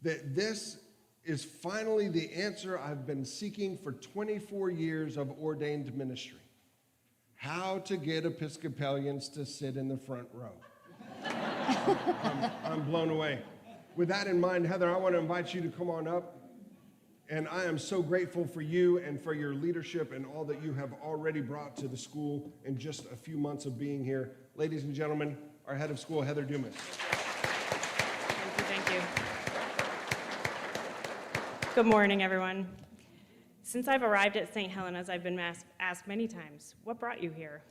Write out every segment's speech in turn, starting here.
that this is finally the answer I've been seeking for 24 years of ordained ministry. How to get Episcopalians to sit in the front row. I'm blown away. With that in mind, Heather, I want to invite you to come on up. And I am so grateful for you and for your leadership and all that you have already brought to the school in just a few months of being here. Ladies and gentlemen, our head of school, Heather Dumas. Thank you. Good morning, everyone. Since I've arrived at St. Helena's, I've been asked many times, what brought you here?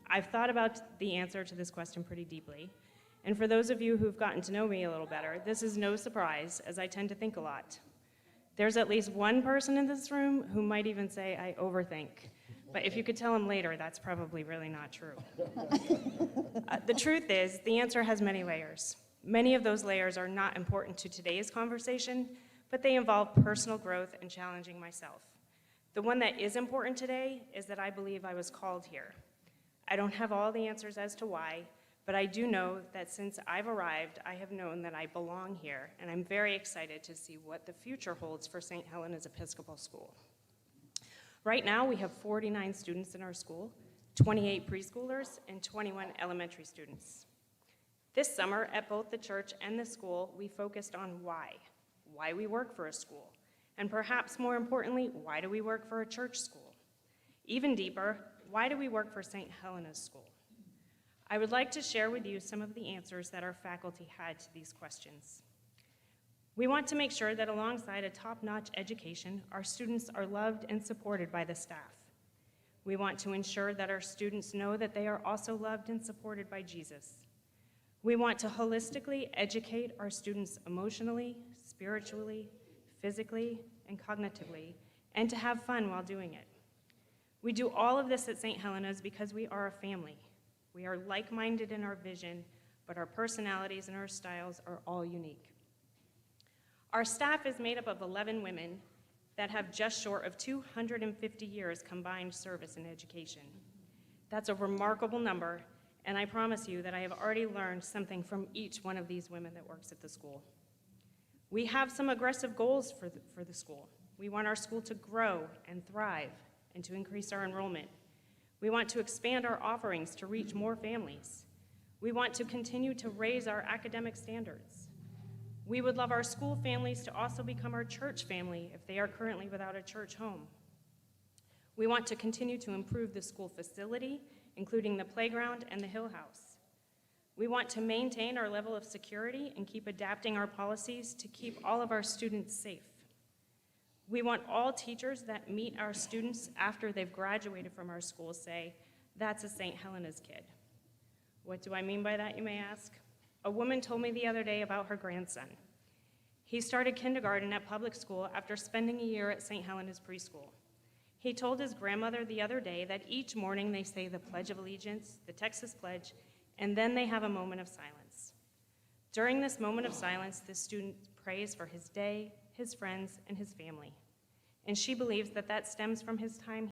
I've thought about the answer to this question pretty deeply. And for those of you who've gotten to know me a little better, this is no surprise, as I tend to think a lot. There's at least one person in this room who might even say I overthink. But if you could tell him later, that's probably really not true. The truth is, the answer has many layers. Many of those layers are not important to today's conversation, but they involve personal growth and challenging myself. The one that is important today is that I believe I was called here. I don't have all the answers as to why, but I do know that since I've arrived, I have known that I belong here, and I'm very excited to see what the future holds for St. Helena's Episcopal School. Right now, we have 49 students in our school, 28 preschoolers, and 21 elementary students. This summer, at both the church and the school, we focused on why we work for a school, and perhaps more importantly, why do we work for a church school? Even deeper, why do we work for St. Helena's School? I would like to share with you some of the answers that our faculty had to these questions. We want to make sure that alongside a top-notch education, our students are loved and supported by the staff. We want to ensure that our students know that they are also loved and supported by Jesus. We want to holistically educate our students emotionally, spiritually, physically, and cognitively, and to have fun while doing it. We do all of this at St. Helena's because we are a family. We are like-minded in our vision, but our personalities and our styles are all unique. Our staff is made up of 11 women that have just short of 250 years combined service in education. That's a remarkable number, and I promise you that I have already learned something from each one of these women that works at the school. We have some aggressive goals for the school. We want our school to grow and thrive and to increase our enrollment. We want to expand our offerings to reach more families. We want to continue to raise our academic standards. We would love our school families to also become our church family if they are currently without a church home. We want to continue to improve the school facility, including the playground and the Hill House. We want to maintain our level of security and keep adapting our policies to keep all of our students safe. We want all teachers that meet our students after they've graduated from our school say, that's a St. Helena's kid. What do I mean by that, you may ask? A woman told me the other day about her grandson. He started kindergarten at public school after spending a year at St. Helena's preschool. He told his grandmother the other day that each morning they say the Pledge of Allegiance, the Texas Pledge, and then they have a moment of silence. During this moment of silence, the student prays for his day, his friends, and his family. And she believes that that stems from his time